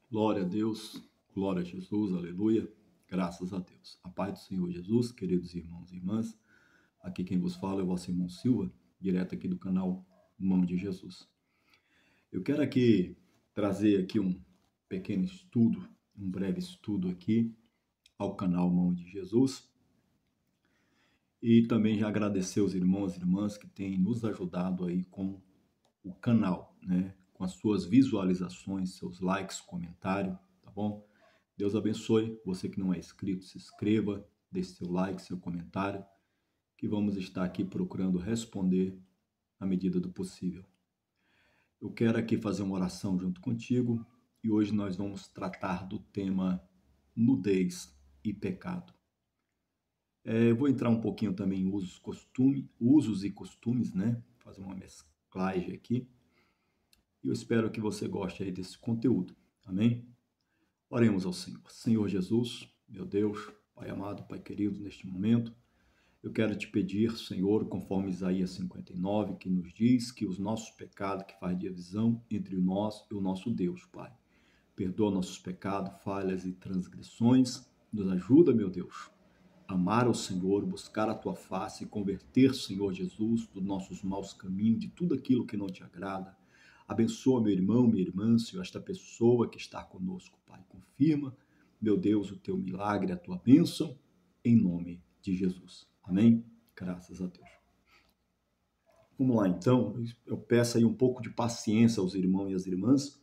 Glória a Deus, glória a Jesus, aleluia, graças a Deus. A paz do Senhor Jesus, queridos irmãos e irmãs, aqui quem vos fala é o vosso irmão Silva, direto aqui do canal Mão de Jesus. Eu quero aqui trazer aqui um pequeno estudo, um breve estudo aqui ao canal Mão de Jesus e também já agradecer os irmãos e irmãs que têm nos ajudado aí com o canal, né? Com as suas visualizações, seus likes, comentário, tá bom? Deus abençoe. Você que não é inscrito, se inscreva, deixe seu like, seu comentário, que vamos estar aqui procurando responder à medida do possível. Eu quero aqui fazer uma oração junto contigo e hoje nós vamos tratar do tema nudez e pecado. Eu vou entrar um pouquinho também em usos e costumes, né? Fazer uma mesclagem aqui. E eu espero que você goste aí desse conteúdo. Amém? Oremos ao Senhor. Senhor Jesus, meu Deus, Pai amado, Pai querido, neste momento, eu quero te pedir, Senhor, conforme Isaías 59, que nos diz que os nossos pecados, que faz divisão entre nós e o nosso Deus, Pai. Perdoa nossos pecados, falhas e transgressões. Nos ajuda, meu Deus, a amar ao Senhor, buscar a tua face e converter, Senhor Jesus, dos nossos maus caminhos, de tudo aquilo que não te agrada. Abençoa meu irmão, minha irmã, Senhor, esta pessoa que está conosco, Pai. Confirma, meu Deus, o teu milagre, a tua bênção, em nome de Jesus. Amém? Graças a Deus. Vamos lá, então. Eu peço aí um pouco de paciência aos irmãos e às irmãs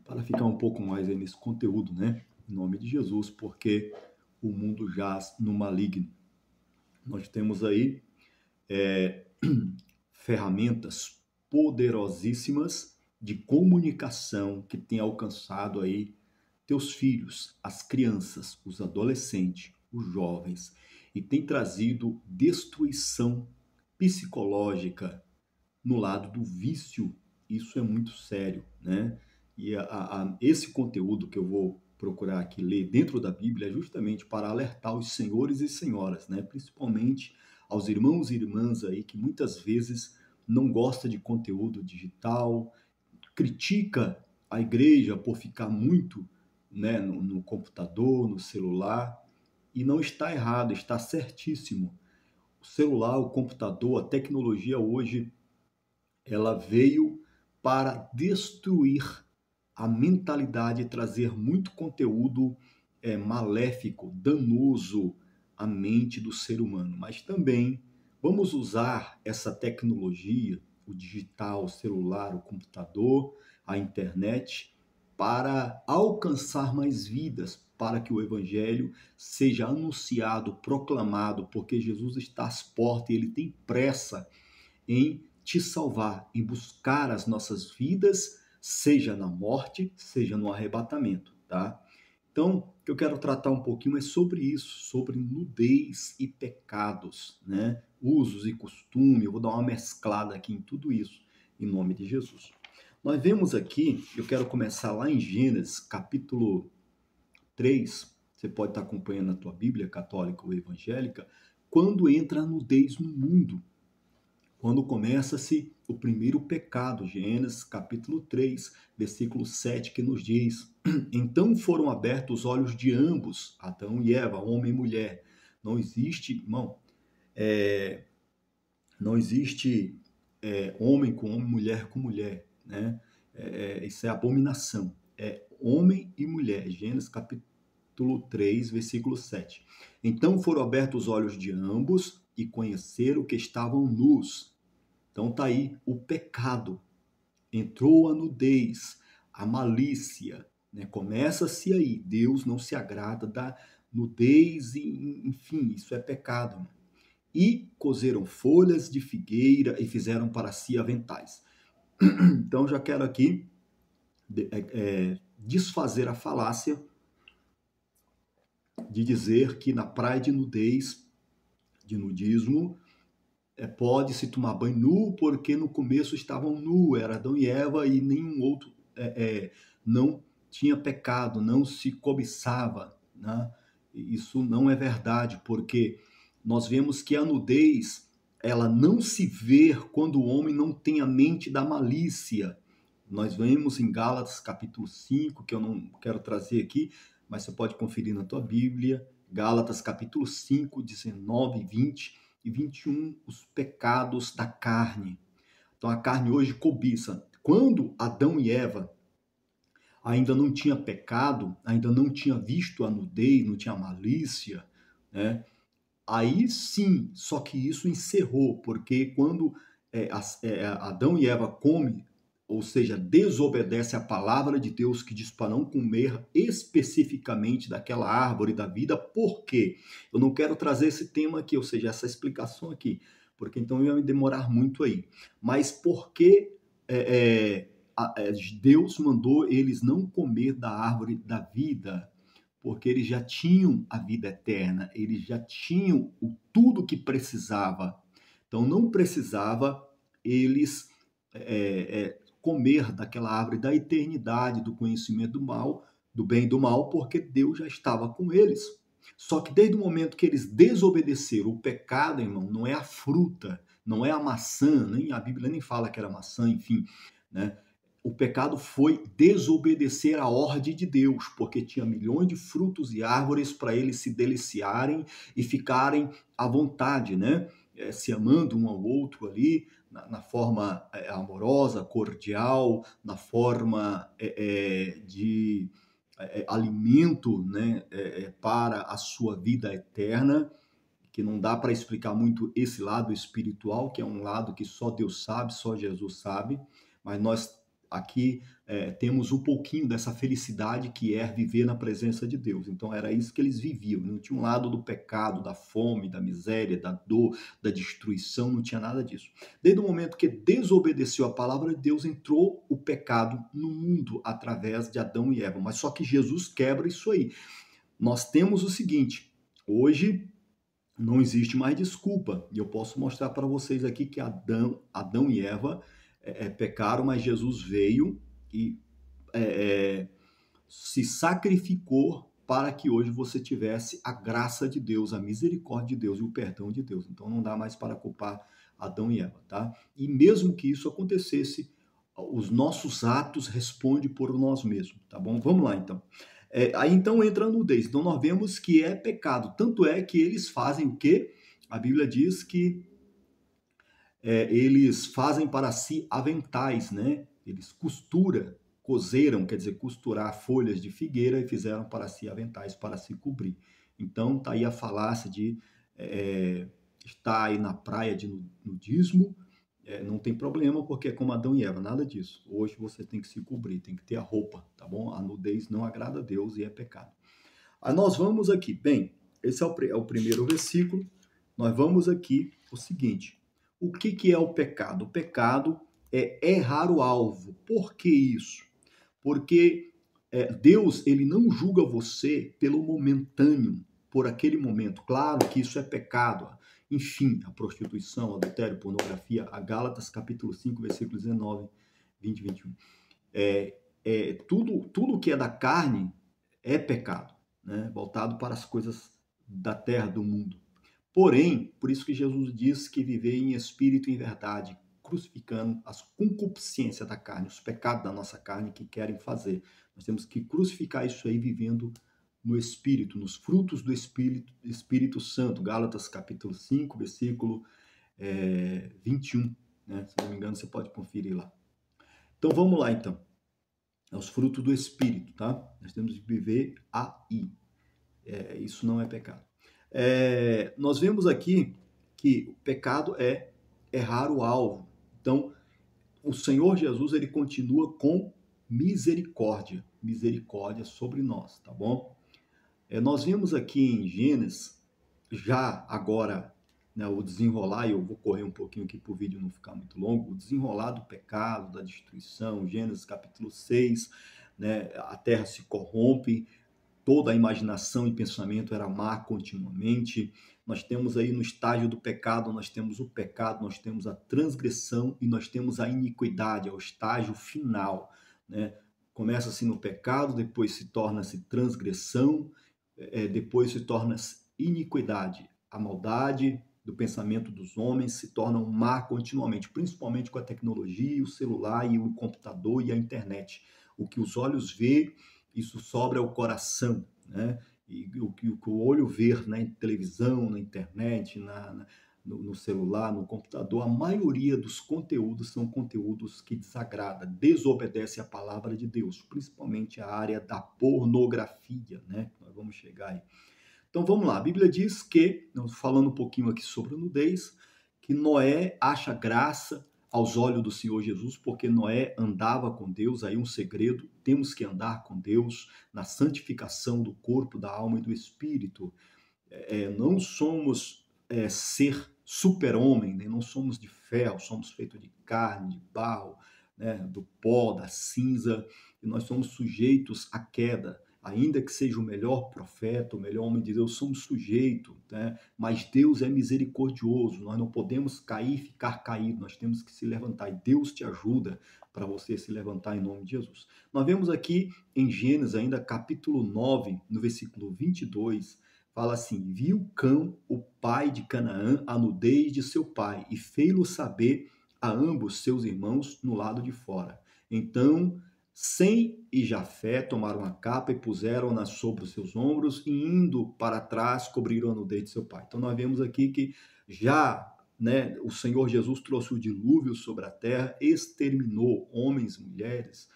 para ficar um pouco mais aí nesse conteúdo, né? Em nome de Jesus, porque o mundo jaz no maligno. Nós temos aí ferramentas poderosíssimas de comunicação que tem alcançado aí teus filhos, as crianças, os adolescentes, os jovens, e tem trazido destruição psicológica no lado do vício. Isso é muito sério, né? E esse conteúdo que eu vou procurar aqui ler dentro da Bíblia é justamente para alertar os senhores e senhoras, né? Principalmente aos irmãos e irmãs aí que muitas vezes não gosta de conteúdo digital, critica a igreja por ficar muito, né, no computador, no celular, e não está errado, está certíssimo. O celular, o computador, a tecnologia hoje, ela veio para destruir a mentalidade e trazer muito conteúdo maléfico, danoso à mente do ser humano. Mas também vamos usar essa tecnologia, o digital, o celular, o computador, a internet, para alcançar mais vidas, para que o evangelho seja anunciado, proclamado, porque Jesus está às portas e ele tem pressa em te salvar, em buscar as nossas vidas, seja na morte, seja no arrebatamento, tá? Então, o que eu quero tratar um pouquinho é sobre isso, sobre nudez e pecados, né? Usos e costumes, eu vou dar uma mesclada aqui em tudo isso, em nome de Jesus. Nós vemos aqui, eu quero começar lá em Gênesis, capítulo 3, você pode estar acompanhando a tua Bíblia católica ou evangélica, quando entra a nudez no mundo, quando começa-se o primeiro pecado, Gênesis capítulo 3, versículo 7, que nos diz: Então foram abertos os olhos de ambos, Adão e Eva, homem e mulher. Não existe, irmão, não existe homem com homem, mulher com mulher, né? Isso é abominação. É homem e mulher, Gênesis capítulo 3, versículo 7. Então foram abertos os olhos de ambos e conheceram que estavam nus. Então tá aí o pecado, entrou a nudez, a malícia, né? Começa-se aí, Deus não se agrada da nudez, e, enfim, isso é pecado. E cozeram folhas de figueira e fizeram para si aventais. Então já quero aqui desfazer a falácia de dizer que na praia de nudez, de nudismo, pode-se tomar banho nu, porque no começo estavam nu, era Adão e Eva, e nenhum outro não tinha pecado, não se cobiçava, né? Isso não é verdade, porque nós vemos que a nudez, ela não se vê quando o homem não tem a mente da malícia, Nós vemos em Gálatas capítulo 5, que eu não quero trazer aqui, mas você pode conferir na tua Bíblia, Gálatas capítulo 5, 19, 20 e 21, os pecados da carne. Então a carne hoje cobiça. Quando Adão e Eva ainda não tinha pecado, ainda não tinha visto a nudez, não tinha malícia, né? Aí sim, só que isso encerrou, porque quando Adão e Eva comem, ou seja, desobedece a palavra de Deus que diz para não comer especificamente daquela árvore da vida, por quê? Eu não quero trazer esse tema aqui, ou seja, essa explicação aqui, porque então eu ia me demorar muito aí. Mas por que Deus mandou eles não comer da árvore da vida? Porque eles já tinham a vida eterna, eles já tinham tudo que precisava. Então não precisava eles comer daquela árvore da eternidade, do conhecimento do mal, do bem e do mal, porque Deus já estava com eles. Só que desde o momento que eles desobedeceram, o pecado, irmão, não é a fruta, não é a maçã, nem a Bíblia nem fala que era maçã, enfim, né? O pecado foi desobedecer a ordem de Deus, porque tinha milhões de frutos e árvores para eles se deliciarem e ficarem à vontade, né? Se amando um ao outro ali, na forma amorosa, cordial, na forma de alimento, né? Para a sua vida eterna, que não dá para explicar muito esse lado espiritual, que é um lado que só Deus sabe, só Jesus sabe, mas nós aqui temos um pouquinho dessa felicidade que é viver na presença de Deus. Então era isso que eles viviam, não tinha um lado do pecado, da fome, da miséria, da dor, da destruição, não tinha nada disso. Desde o momento que desobedeceu a palavra de Deus, entrou o pecado no mundo através de Adão e Eva, mas só que Jesus quebra isso aí. Nós temos o seguinte, hoje não existe mais desculpa. E eu posso mostrar para vocês aqui que Adão e Eva pecaram, mas Jesus veio e se sacrificou para que hoje você tivesse a graça de Deus, a misericórdia de Deus e o perdão de Deus. Então não dá mais para culpar Adão e Eva, tá? E mesmo que isso acontecesse, os nossos atos respondem por nós mesmos, tá bom? Vamos lá então. Aí então entra a nudez. Então nós vemos que é pecado. Tanto é que eles fazem o quê? A Bíblia diz que eles fazem para si aventais, né? Eles cozeram, quer dizer, costurar folhas de figueira e fizeram para si aventais para se cobrir. Então tá aí a falácia de estar aí na praia de nudismo, não tem problema, porque é como Adão e Eva, nada disso. Hoje você tem que se cobrir, tem que ter a roupa, tá bom? A nudez não agrada a Deus e é pecado. Aí nós vamos aqui, bem, esse é o primeiro versículo, nós vamos aqui o seguinte, o que é o pecado? O pecado é errar o alvo. Por que isso? Porque Deus, ele não julga você pelo momentâneo, por aquele momento. Claro que isso é pecado. Enfim, a prostituição, adultério, pornografia, a Gálatas capítulo 5, versículos 19, 20 e 21. Tudo que é da carne é pecado, né? Voltado para as coisas da terra, do mundo. Porém, por isso que Jesus diz que viver em espírito e em verdade, crucificando as concupiscências da carne, os pecados da nossa carne que querem fazer. Nós temos que crucificar isso aí vivendo no Espírito, nos frutos do Espírito Santo. Gálatas capítulo 5, versículo 21. Né? Se não me engano, você pode conferir lá. Então vamos lá então. É os frutos do Espírito, tá? Nós temos que viver aí. Isso não é pecado. Nós vemos aqui que o pecado é errar o alvo. Então, o Senhor Jesus, ele continua com misericórdia sobre nós, tá bom? Nós vemos aqui em Gênesis, já agora, né, o desenrolar, e eu vou correr um pouquinho aqui para o vídeo não ficar muito longo, o desenrolar do pecado, da destruição, Gênesis capítulo 6, né, a terra se corrompe, toda a imaginação e pensamento era má continuamente. Nós temos aí no estágio do pecado, nós temos o pecado, nós temos a transgressão e nós temos a iniquidade, é o estágio final, né? Começa-se no pecado, depois se torna-se transgressão, depois se torna iniquidade, a maldade, do pensamento dos homens se torna um mar continuamente, principalmente com a tecnologia, o celular e o computador e a internet. O que os olhos vê, isso sobra ao coração, né? E o olho vê na televisão, na internet, no celular, no computador, a maioria dos conteúdos são conteúdos que desagradam, desobedecem à palavra de Deus, principalmente a área da pornografia, né? Nós vamos chegar aí. Então vamos lá, a Bíblia diz que, falando um pouquinho aqui sobre a nudez, que Noé acha graça aos olhos do Senhor Jesus, porque Noé andava com Deus, aí um segredo, temos que andar com Deus na santificação do corpo, da alma e do espírito. Não somos ser super-homem, né? Não somos de ferro, somos feitos de carne, de barro, né? Do pó, da cinza, e nós somos sujeitos à queda. Ainda que seja o melhor profeta, o melhor homem de Deus, somos sujeitos, né? Mas Deus é misericordioso, nós não podemos cair e ficar caído, nós temos que se levantar, e Deus te ajuda para você se levantar em nome de Jesus. Nós vemos aqui em Gênesis ainda capítulo 9, no versículo 22, fala assim: viu Cão, o pai de Canaã, a nudez de seu pai, e fez-lo saber a ambos seus irmãos no lado de fora. Então Sem e Jafé tomaram a capa e puseram-na sobre os seus ombros, e indo para trás cobriram a nudez de seu pai. Então nós vemos aqui que já, né, o Senhor Jesus trouxe o dilúvio sobre a terra, exterminou homens, mulheres,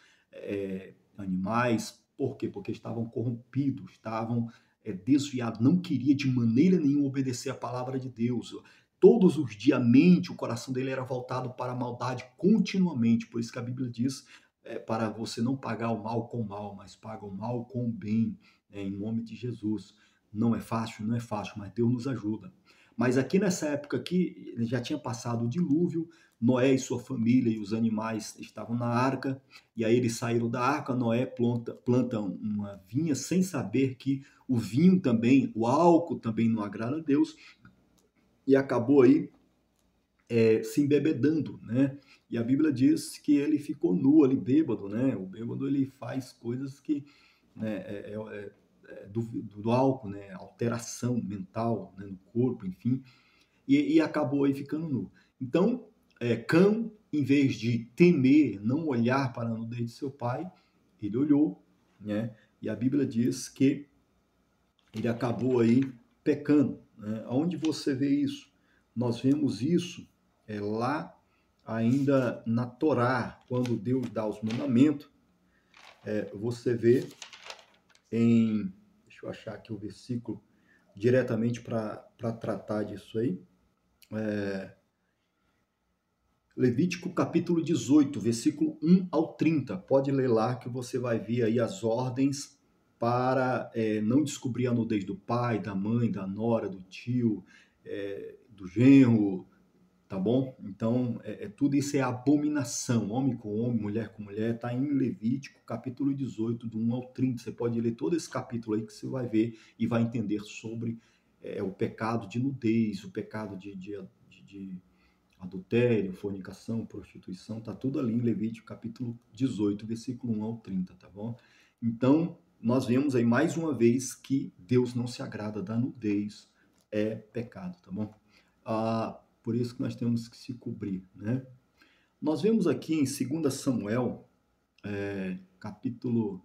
animais. Por quê? Porque estavam corrompidos, estavam desviados, não queria de maneira nenhuma obedecer a palavra de Deus. Todos os dias a mente, o coração dele era voltado para a maldade continuamente. Por isso que a Bíblia diz para você não pagar o mal com o mal, mas paga o mal com o bem, né, em nome de Jesus. Não é fácil, não é fácil, mas Deus nos ajuda. Mas aqui nessa época aqui, ele já tinha passado o dilúvio, Noé e sua família e os animais estavam na arca, e aí eles saíram da arca, Noé planta uma vinha sem saber que o vinho também, o álcool também não agrada a Deus, e acabou aí se embebedando, né? E a Bíblia diz que ele ficou nu ali, bêbado, né? O bêbado ele faz coisas que, né, do álcool, né? Alteração mental, né, no corpo, enfim, e acabou aí ficando nu. Então, Cão, em vez de temer, não olhar para a nudez de seu pai, ele olhou, né? E a Bíblia diz que ele acabou aí pecando, né? Onde você vê isso? Nós vemos isso lá ainda na Torá, quando Deus dá os mandamentos, você vê deixa eu achar aqui o versículo diretamente para tratar disso aí. Levítico capítulo 18, versículo 1 ao 30. Pode ler lá que você vai ver aí as ordens para não descobrir a nudez do pai, da mãe, da nora, do tio, do genro, tá bom? Então, tudo isso é abominação, homem com homem, mulher com mulher, está em Levítico, capítulo 18, do 1 ao 30. Você pode ler todo esse capítulo aí que você vai ver e vai entender sobre o pecado de nudez, o pecado de adultério, fornicação, prostituição, tá tudo ali em Levítico, capítulo 18, versículo 1 ao 30, tá bom? Então, nós vemos aí mais uma vez que Deus não se agrada da nudez, é pecado, tá bom? Por isso que nós temos que se cobrir, né? Nós vemos aqui em 2 Samuel, capítulo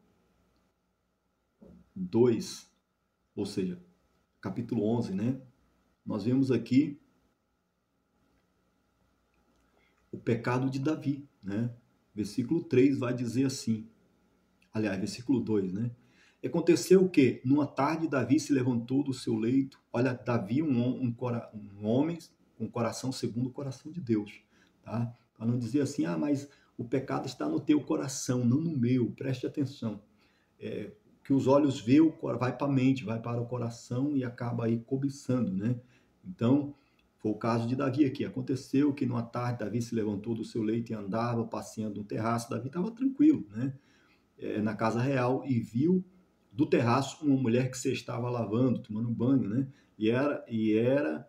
2, ou seja, capítulo 11, né? Nós vemos aqui o pecado de Davi, né? Versículo 3 vai dizer assim, aliás, versículo 2, né? Aconteceu o quê? Numa tarde, Davi se levantou do seu leito. Olha, Davi, um homem com coração segundo o coração de Deus, tá? Para não dizer assim, mas o pecado está no teu coração, não no meu. Preste atenção. Que os olhos veem, vai para a mente, vai para o coração e acaba aí cobiçando, né? Então, foi o caso de Davi aqui. Aconteceu que numa tarde, Davi se levantou do seu leito e andava passeando no terraço. Davi estava tranquilo, né? Na casa real, e viu do terraço uma mulher que se estava lavando, tomando banho, né? E era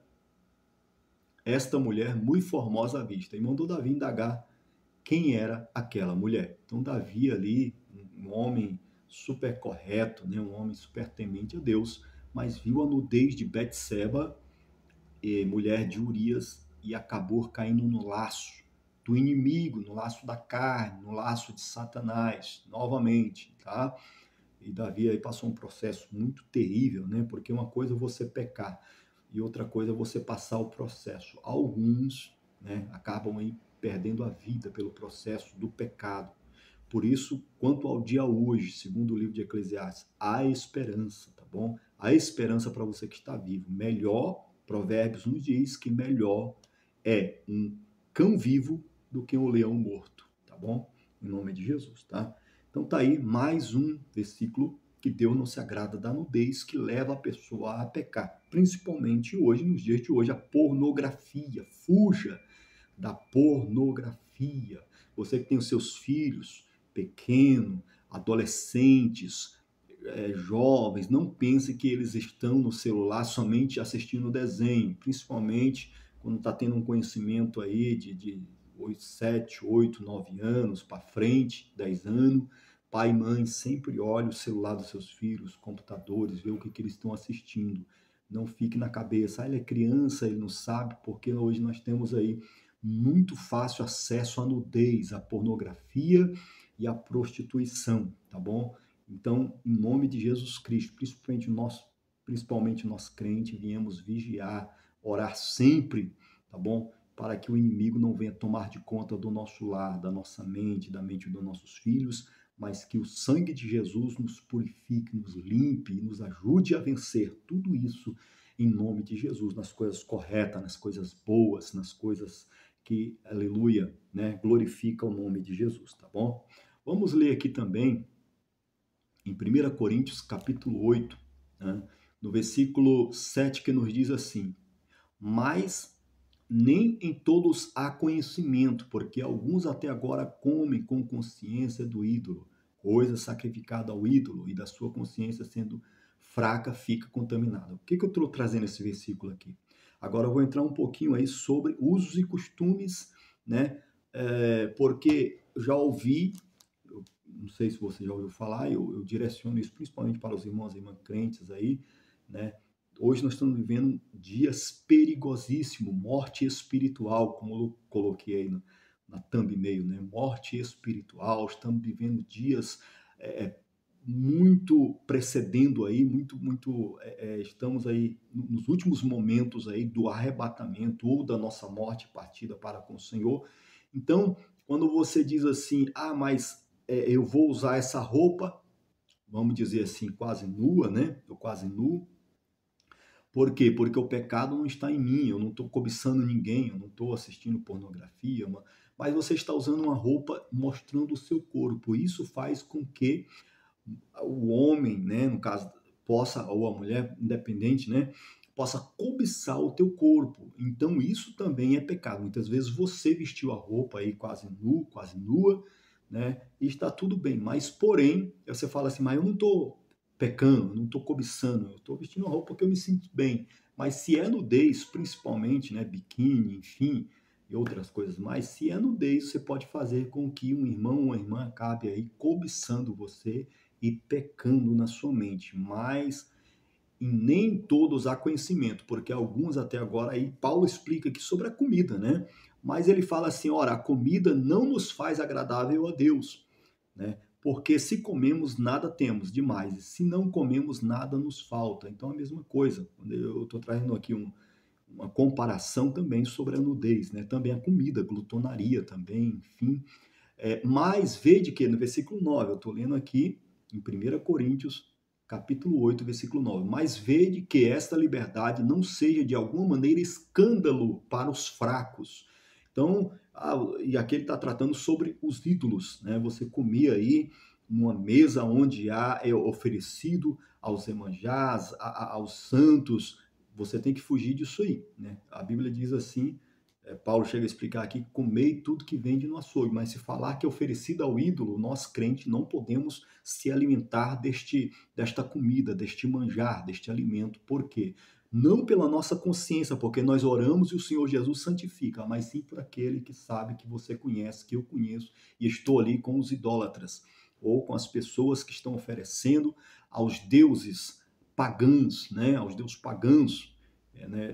esta mulher muito formosa à vista. E mandou Davi indagar quem era aquela mulher. Então Davi ali, um homem super correto, né? Um homem super temente a Deus, mas viu a nudez de Betseba mulher de Urias e acabou caindo no laço do inimigo, no laço da carne, no laço de Satanás, novamente, tá? E Davi aí passou um processo muito terrível, né? Porque uma coisa é você pecar e outra coisa é você passar o processo. Alguns, né, acabam aí perdendo a vida pelo processo do pecado. Por isso, quanto ao dia hoje, segundo o livro de Eclesiastes, há esperança, tá bom? Há esperança para você que está vivo. Melhor, Provérbios nos diz que melhor é um cão vivo do que um leão morto, tá bom? Em nome de Jesus, tá? Então tá aí mais um versículo que Deus não se agrada da nudez, que leva a pessoa a pecar. Principalmente hoje, nos dias de hoje, a pornografia. Fuja da pornografia. Você que tem os seus filhos pequenos, adolescentes, jovens, não pense que eles estão no celular somente assistindo desenho, principalmente quando está tendo um conhecimento aí de 7, 8, 9 anos para frente, 10 anos. Pai e mãe sempre olhem o celular dos seus filhos, computadores, vê o que eles estão assistindo. Não fique na cabeça, ele é criança, ele não sabe, porque hoje nós temos aí muito fácil acesso à nudez, à pornografia e à prostituição, tá bom? Então, em nome de Jesus Cristo, principalmente nós crentes, viemos vigiar, orar sempre, tá bom? Para que o inimigo não venha tomar de conta do nosso lar, da nossa mente, da mente dos nossos filhos, mas que o sangue de Jesus nos purifique, nos limpe e nos ajude a vencer tudo isso em nome de Jesus, nas coisas corretas, nas coisas boas, nas coisas que, aleluia, né, glorifica o nome de Jesus, tá bom? Vamos ler aqui também em 1 Coríntios capítulo 8, né, no versículo 7, que nos diz assim: mas nem em todos há conhecimento, porque alguns até agora comem com consciência do ídolo, coisa sacrificada ao ídolo, e da sua consciência sendo fraca fica contaminada. O que eu estou trazendo esse versículo aqui? Agora eu vou entrar um pouquinho aí sobre usos e costumes, né? Porque eu já ouvi, não sei se você já ouviu falar, eu direciono isso principalmente para os irmãos e irmãs crentes aí, né? Hoje nós estamos vivendo dias perigosíssimos, morte espiritual, como eu coloquei aí na thumbnail, né? Morte espiritual, estamos vivendo dias muito precedendo aí, estamos aí nos últimos momentos aí do arrebatamento ou da nossa morte partida para com o Senhor. Então, quando você diz assim, mas eu vou usar essa roupa, vamos dizer assim, quase nua, né? Eu quase nu. Por quê? Porque o pecado não está em mim, eu não estou cobiçando ninguém, eu não estou assistindo pornografia, mas você está usando uma roupa mostrando o seu corpo. Isso faz com que o homem, né, no caso, possa, ou a mulher, independente, né, possa cobiçar o teu corpo. Então isso também é pecado. Muitas vezes você vestiu a roupa aí quase nu, quase nua, né, e está tudo bem. Mas porém, você fala assim, mas eu não estou pecando, não estou cobiçando, eu estou vestindo uma roupa porque eu me sinto bem. Mas se é nudez, principalmente, né, biquíni, enfim, e outras coisas mais, se é nudez, você pode fazer com que um irmão ou uma irmã acabe aí cobiçando você e pecando na sua mente, mas em nem todos há conhecimento, porque alguns até agora, aí Paulo explica aqui sobre a comida, né? Mas ele fala assim, ora, a comida não nos faz agradável a Deus, né? Porque se comemos, nada temos demais, e se não comemos, nada nos falta. Então, a mesma coisa. Eu estou trazendo aqui uma comparação também sobre a nudez, né? Também a comida, glutonaria também, enfim. Mas vede que, no versículo 9, eu estou lendo aqui, em 1 Coríntios, capítulo 8, versículo 9. Mas vede que esta liberdade não seja de alguma maneira escândalo para os fracos. Então, e aqui ele está tratando sobre os ídolos, né? Você comia aí numa mesa onde é oferecido aos Emanjás, aos santos. Você tem que fugir disso aí, né? A Bíblia diz assim, Paulo chega a explicar aqui, comei tudo que vem de no açougue, mas se falar que é oferecido ao ídolo, nós crentes não podemos se alimentar desta comida, deste manjar, deste alimento. Por quê? Não pela nossa consciência, porque nós oramos e o Senhor Jesus santifica, mas sim por aquele que sabe, que você conhece, que eu conheço, e estou ali com os idólatras, ou com as pessoas que estão oferecendo aos deuses pagãos, né? Aos deuses pagãos, né,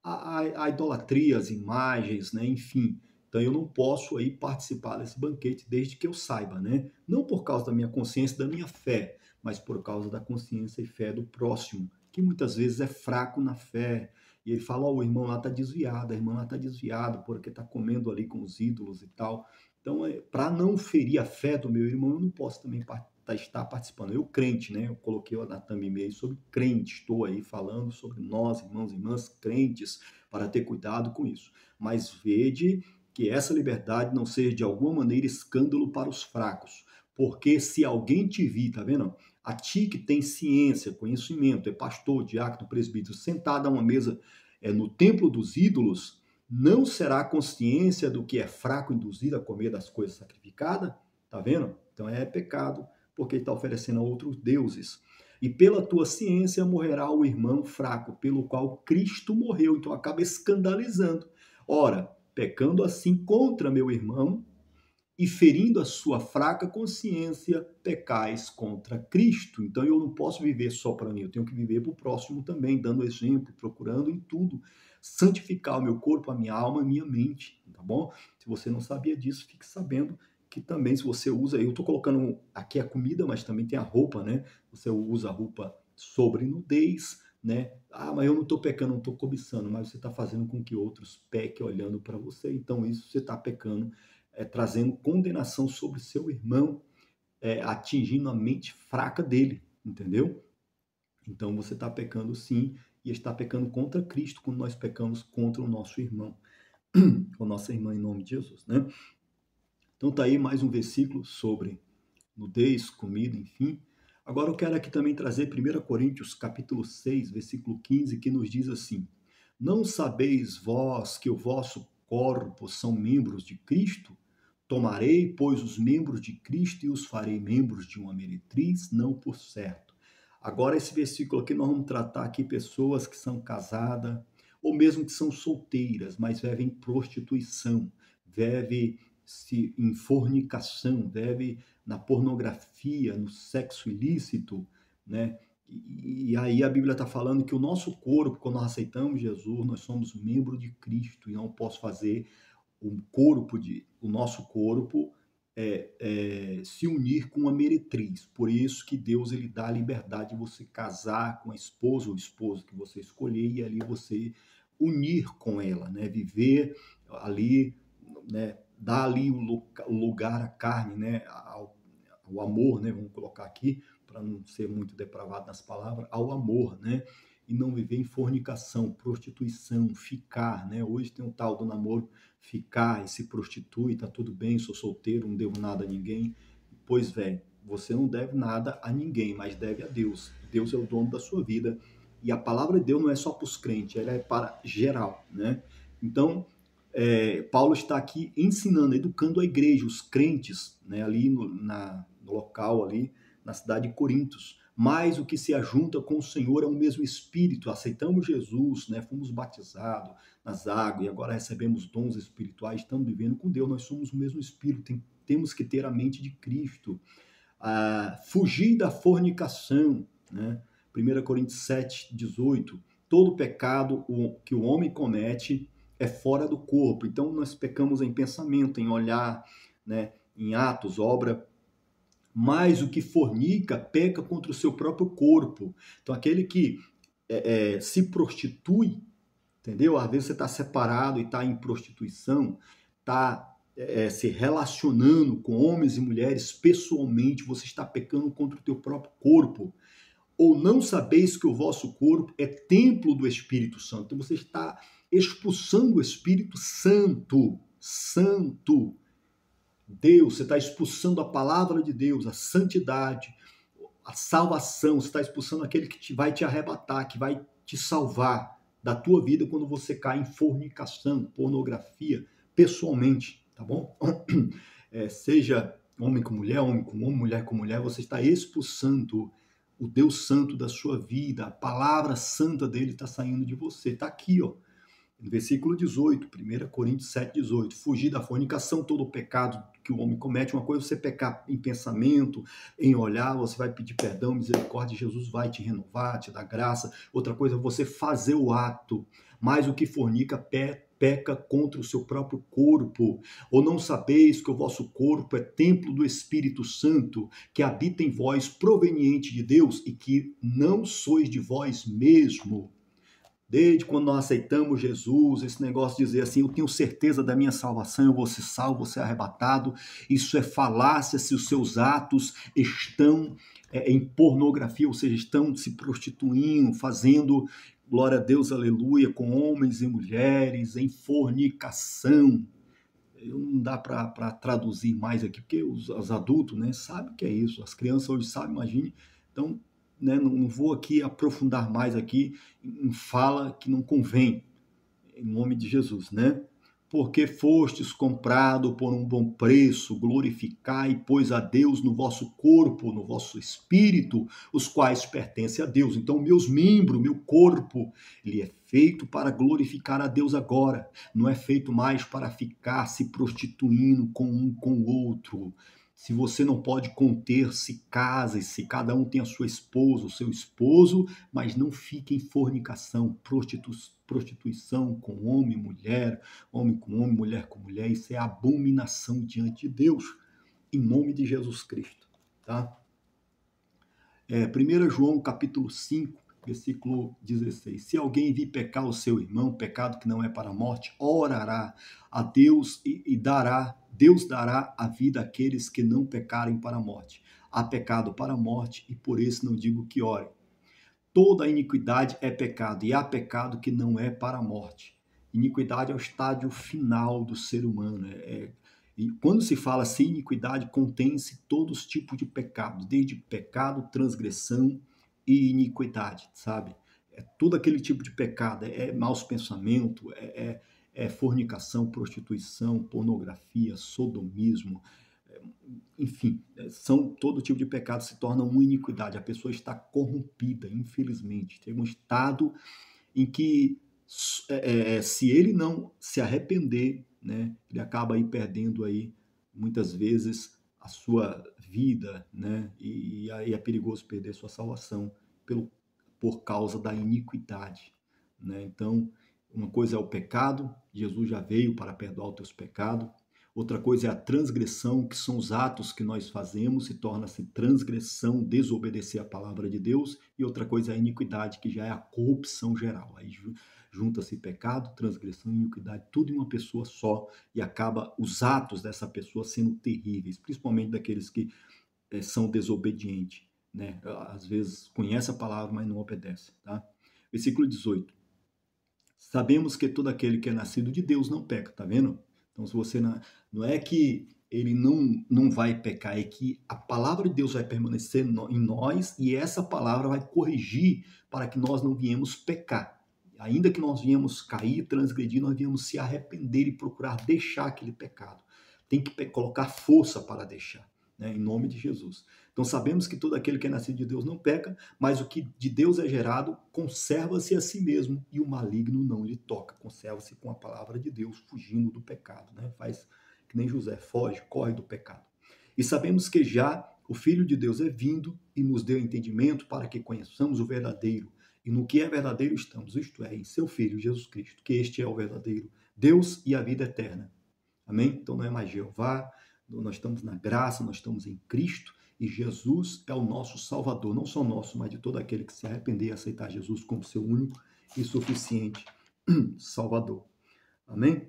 a idolatria, as imagens, né, enfim. Então eu não posso aí participar desse banquete desde que eu saiba, né? Não por causa da minha consciência, da minha fé, mas por causa da consciência e fé do próximo, que muitas vezes é fraco na fé. E ele fala, ó, o irmão lá está desviado, a irmã lá está desviada, porque está comendo ali com os ídolos e tal. Então, para não ferir a fé do meu irmão, eu não posso também estar participando. Eu, crente, né? Eu coloquei na thumb e-mail sobre crente, estou aí falando sobre nós, irmãos e irmãs crentes, para ter cuidado com isso. Mas vede que essa liberdade não seja de alguma maneira escândalo para os fracos. Porque se alguém te vir, tá vendo? A ti que tem ciência, conhecimento, é pastor, diácono, presbítero, sentado a uma mesa no templo dos ídolos, não será consciência do que é fraco induzido a comer das coisas sacrificadas? Tá vendo? Então é pecado, porque está oferecendo a outros deuses. E pela tua ciência morrerá o irmão fraco, pelo qual Cristo morreu. Então acaba escandalizando. Ora, pecando assim contra meu irmão e ferindo a sua fraca consciência, pecais contra Cristo. Então eu não posso viver só para mim, eu tenho que viver para o próximo também, dando exemplo, procurando em tudo santificar o meu corpo, a minha alma, a minha mente, tá bom? Se você não sabia disso, fique sabendo que também se você usa, eu estou colocando aqui a comida, mas também tem a roupa, né? Você usa a roupa sobre nudez, né? Ah, mas eu não estou pecando, não estou cobiçando, mas você está fazendo com que outros pequem olhando para você, então isso você está pecando, trazendo condenação sobre seu irmão, atingindo a mente fraca dele, entendeu? Então você está pecando sim, e está pecando contra Cristo quando nós pecamos contra o nosso irmão, ou nossa irmã, em nome de Jesus, né? Então tá aí mais um versículo sobre nudez, comida, enfim. Agora eu quero aqui também trazer 1 Coríntios capítulo 6, versículo 15, que nos diz assim: Não sabeis vós que o vosso corpo são membros de Cristo? Tomarei, pois, os membros de Cristo e os farei membros de uma meretriz? Não por certo. Agora, esse versículo aqui, nós vamos tratar aqui pessoas que são casadas, ou mesmo que são solteiras, mas vivem em prostituição, vivem em fornicação, vivem na pornografia, no sexo ilícito, né? E aí a Bíblia está falando que o nosso corpo, quando nós aceitamos Jesus, nós somos membro de Cristo e não posso fazer o nosso corpo se unir com uma meretriz. Por isso que Deus ele dá a liberdade de você casar com a esposa ou esposo que você escolher e ali você unir com ela, né? Viver ali, né? Dar ali o lugar à carne, né? Ao amor, né? Vamos colocar aqui para não ser muito depravado nas palavras, ao amor, né? E não viver em fornicação, prostituição, ficar, né? Hoje tem um tal do namoro, ficar e se prostitui, tá tudo bem, sou solteiro, não devo nada a ninguém. Pois, velho, você não deve nada a ninguém, mas deve a Deus. Deus é o dono da sua vida. E a palavra de Deus não é só para os crentes, ela é para geral, né? Então, Paulo está aqui ensinando, educando a igreja, os crentes, né, ali no local, ali na cidade de Corintos. Mas o que se ajunta com o Senhor é o mesmo Espírito. Aceitamos Jesus, né, fomos batizados nas águas e agora recebemos dons espirituais, estamos vivendo com Deus, nós somos o mesmo Espírito. Temos que ter a mente de Cristo. Fugir da fornicação, né? 1 Coríntios 7, 18. Todo pecado que o homem comete é fora do corpo. Então, nós pecamos em pensamento, em olhar, né? Em atos, obra. Mas o que fornica, peca contra o seu próprio corpo. Então, aquele que se prostitui, entendeu? Às vezes você está separado e está em prostituição, está se relacionando com homens e mulheres pessoalmente, você está pecando contra o teu próprio corpo. Ou não sabeis que o vosso corpo é templo do Espírito Santo. Então você está expulsando o Espírito Santo. Santo. Deus, você está expulsando a palavra de Deus, a santidade, a salvação. Você está expulsando aquele que vai te arrebatar, que vai te salvar da tua vida quando você cai em fornicação, pornografia, pessoalmente, tá bom? Seja homem com mulher, homem com homem, mulher com mulher, você está expulsando o Deus santo da sua vida, a palavra santa dele está saindo de você, está aqui, ó. No versículo 18, 1 Coríntios 7,18, fugir da fornicação, todo o pecado que o homem comete. Uma coisa é você pecar em pensamento, em olhar, você vai pedir perdão, misericórdia, Jesus vai te renovar, te dar graça. Outra coisa é você fazer o ato, mas o que fornica peca contra o seu próprio corpo. Ou não sabeis que o vosso corpo é templo do Espírito Santo, que habita em vós, proveniente de Deus, e que não sois de vós mesmo. Desde quando nós aceitamos Jesus, esse negócio de dizer assim, eu tenho certeza da minha salvação, eu vou ser salvo, vou ser arrebatado, isso é falácia se os seus atos estão em pornografia, ou seja, estão se prostituindo, fazendo, glória a Deus, aleluia, com homens e mulheres, em fornicação. Não dá para traduzir mais aqui, porque os adultos, né, sabem o que é isso, as crianças hoje sabem, imagine. Então, né, não vou aqui aprofundar mais aqui em fala que não convém, em nome de Jesus, né? Porque fostes comprado por um bom preço, glorificai, pois, a Deus no vosso corpo, no vosso espírito, os quais pertencem a Deus. Então, meus membros, meu corpo, ele é feito para glorificar a Deus agora. Não é feito mais para ficar se prostituindo com um com o outro. Se você não pode conter-se, case-se, cada um tem a sua esposa, o seu esposo, mas não fique em fornicação, prostituição com homem com homem, mulher com mulher. Isso é abominação diante de Deus, em nome de Jesus Cristo. Tá? 1 João capítulo 5, versículo 16. Se alguém vir pecar o seu irmão, pecado que não é para a morte, orará a Deus e Deus dará a vida àqueles que não pecarem para a morte. Há pecado para a morte e por isso não digo que ore. Toda iniquidade é pecado e há pecado que não é para a morte. Iniquidade é o estágio final do ser humano. E quando se fala assim, iniquidade, contém-se todos os tipos de pecado, desde pecado, transgressão e iniquidade, sabe? É todo aquele tipo de pecado, maus pensamentos, fornicação, prostituição, pornografia, sodomismo, enfim, são todo tipo de pecado se torna uma iniquidade. A pessoa está corrompida, infelizmente. Tem um estado em que se ele não se arrepender, né, ele acaba aí perdendo aí muitas vezes a sua vida, né, e aí é perigoso perder sua salvação por causa da iniquidade, né? Então, uma coisa é o pecado, Jesus já veio para perdoar os teus pecados. Outra coisa é a transgressão, que são os atos que nós fazemos, se torna-se transgressão, desobedecer a palavra de Deus. E outra coisa é a iniquidade, que já é a corrupção geral. Aí junta-se pecado, transgressão e iniquidade, tudo em uma pessoa só, e acaba os atos dessa pessoa sendo terríveis, principalmente daqueles que são desobedientes, né? Às vezes conhece a palavra, mas não obedece, tá? Versículo 18. Sabemos que todo aquele que é nascido de Deus não peca, tá vendo? Então, se você não é que ele não vai pecar, é que a palavra de Deus vai permanecer em nós e essa palavra vai corrigir para que nós não viemos pecar. Ainda que nós viemos cair, transgredir, nós viemos se arrepender e procurar deixar aquele pecado. Tem que colocar força para deixar, né, em nome de Jesus. Então sabemos que todo aquele que é nascido de Deus não peca, mas o que de Deus é gerado conserva-se a si mesmo e o maligno não lhe toca. Conserva-se com a palavra de Deus, fugindo do pecado, né? Faz que nem José, foge, corre do pecado. E sabemos que já o Filho de Deus é vindo e nos deu entendimento para que conheçamos o verdadeiro. E no que é verdadeiro estamos, isto é, em seu Filho Jesus Cristo, que este é o verdadeiro Deus e a vida eterna. Amém? Então não é mais Jeová, nós estamos na graça, nós estamos em Cristo e Jesus é o nosso Salvador, não só nosso, mas de todo aquele que se arrepender e aceitar Jesus como seu único e suficiente Salvador. Amém?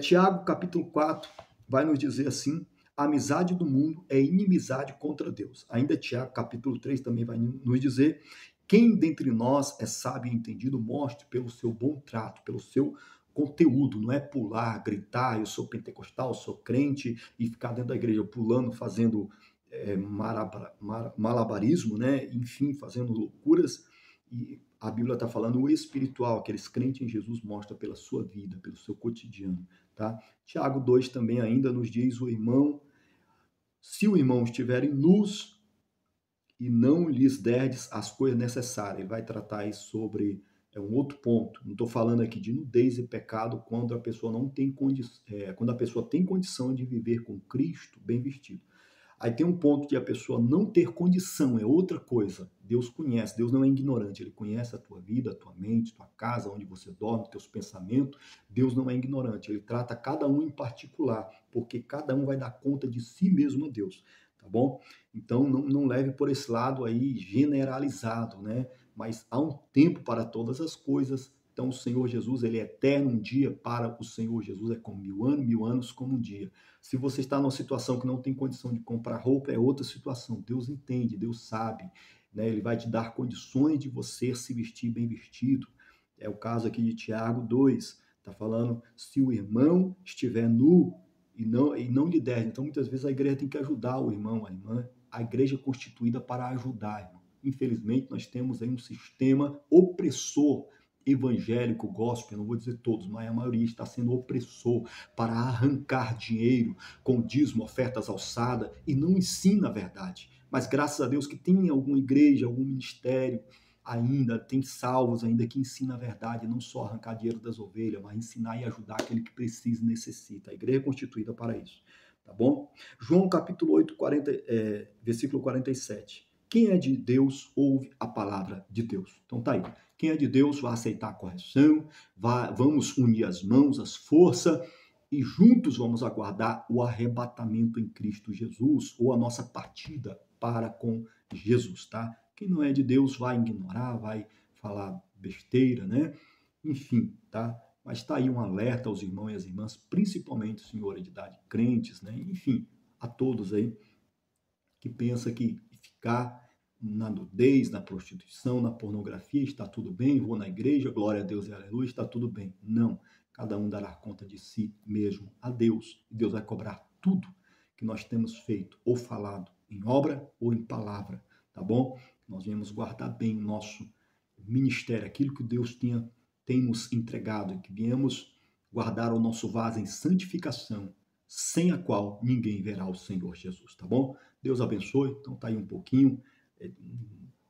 Tiago, capítulo 4, vai nos dizer assim: a amizade do mundo é inimizade contra Deus. Ainda Tiago, capítulo 3, também vai nos dizer: quem dentre nós é sábio e entendido, mostre pelo seu bom trato, pelo seu conteúdo, não é pular, gritar, eu sou pentecostal, eu sou crente, e ficar dentro da igreja pulando, fazendo malabarismo, né? Enfim, fazendo loucuras. E a Bíblia está falando o espiritual, aqueles crentes em Jesus mostra pela sua vida, pelo seu cotidiano, tá? Tiago 2 também ainda nos diz: o irmão, se o irmão estiver em luz e não lhes derdes as coisas necessárias, ele vai tratar aí sobre É um outro ponto. Não estou falando aqui de nudez e pecado quando a pessoa não tem quando a pessoa tem condição de viver com Cristo bem vestido. Aí tem um ponto de a pessoa não ter condição, é outra coisa. Deus conhece, Deus não é ignorante, Ele conhece a tua vida, a tua mente, tua casa, onde você dorme, teus pensamentos. Deus não é ignorante, Ele trata cada um em particular, porque cada um vai dar conta de si mesmo a Deus, tá bom? Então não leve por esse lado aí generalizado, né? Mas há um tempo para todas as coisas. Então o Senhor Jesus, Ele é eterno, um dia para o Senhor Jesus é como 1000 anos como um dia. Se você está numa situação que não tem condição de comprar roupa, é outra situação. Deus entende, Deus sabe, né? Ele vai te dar condições de você se vestir bem vestido. É o caso aqui de Tiago 2, está falando, se o irmão estiver nu e não lhe der. Então, muitas vezes a igreja tem que ajudar o irmão, a irmã. A igreja é constituída para ajudar, irmão. Infelizmente, nós temos aí um sistema opressor evangélico, gospel, não vou dizer todos, mas a maioria está sendo opressor para arrancar dinheiro com dízimo, ofertas alçadas e não ensina a verdade. Mas graças a Deus que tem alguma igreja, algum ministério ainda, tem salvos ainda que ensina a verdade, não só arrancar dinheiro das ovelhas, mas ensinar e ajudar aquele que precisa e necessita. A igreja é constituída para isso, tá bom? João capítulo 8, versículo 47. Quem é de Deus ouve a palavra de Deus. Então tá aí. Quem é de Deus vai aceitar a correção, vamos unir as mãos, as forças, e juntos vamos aguardar o arrebatamento em Cristo Jesus, ou a nossa partida para com Jesus, tá? Quem não é de Deus vai ignorar, vai falar besteira, né? Enfim, tá? Mas está aí um alerta aos irmãos e às irmãs, principalmente senhores de idade, crentes, né? Enfim, a todos aí que pensa que ficar na nudez, na prostituição, na pornografia, está tudo bem, vou na igreja, glória a Deus e aleluia, está tudo bem. Não, cada um dará conta de si mesmo a Deus. E Deus vai cobrar tudo que nós temos feito ou falado em obra ou em palavra, tá bom? Nós viemos guardar bem o nosso ministério, aquilo que Deus tem nos entregado, que viemos guardar o nosso vaso em santificação, sem a qual ninguém verá o Senhor Jesus, tá bom? Deus abençoe. Então tá aí um pouquinho,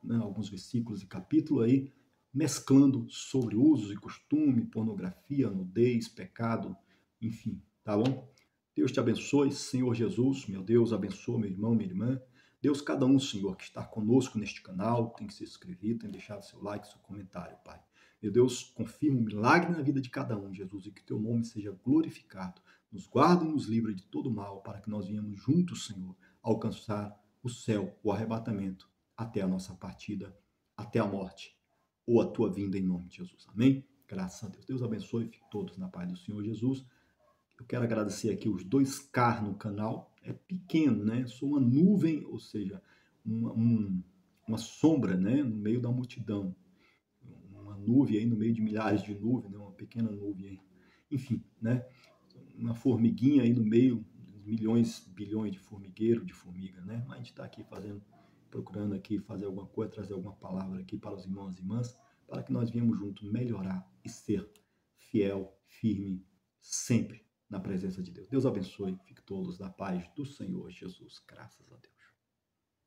né, alguns versículos e capítulo aí, mesclando sobre usos e costume, pornografia, nudez, pecado, enfim, tá bom? Deus te abençoe, Senhor Jesus, meu Deus, abençoa meu irmão, minha irmã. Deus, cada um, Senhor, que está conosco neste canal, tem que se inscrever, tem deixado seu like, seu comentário, Pai. Meu Deus, confirma um milagre na vida de cada um, Jesus, e que teu nome seja glorificado. Nos guarda e nos livra de todo mal, para que nós venhamos juntos, Senhor, alcançar o céu, o arrebatamento, até a nossa partida, até a morte, ou a tua vinda em nome de Jesus. Amém? Graças a Deus. Deus abençoe, fiquem todos na paz do Senhor Jesus. Eu quero agradecer aqui os 2K no canal. É pequeno, né? Sou uma nuvem, ou seja, uma sombra, né? No meio da multidão. Uma nuvem aí no meio de milhares de nuvens, né? Uma pequena nuvem aí. Enfim, né? Uma formiguinha aí no meio, milhões, bilhões de formigueiro, de formiga, né? Mas a gente está aqui procurando aqui fazer alguma coisa, trazer alguma palavra aqui para os irmãos e irmãs, para que nós venhamos juntos melhorar e ser fiel, firme, sempre na presença de Deus. Deus abençoe, fique todos na paz do Senhor Jesus. Graças a Deus.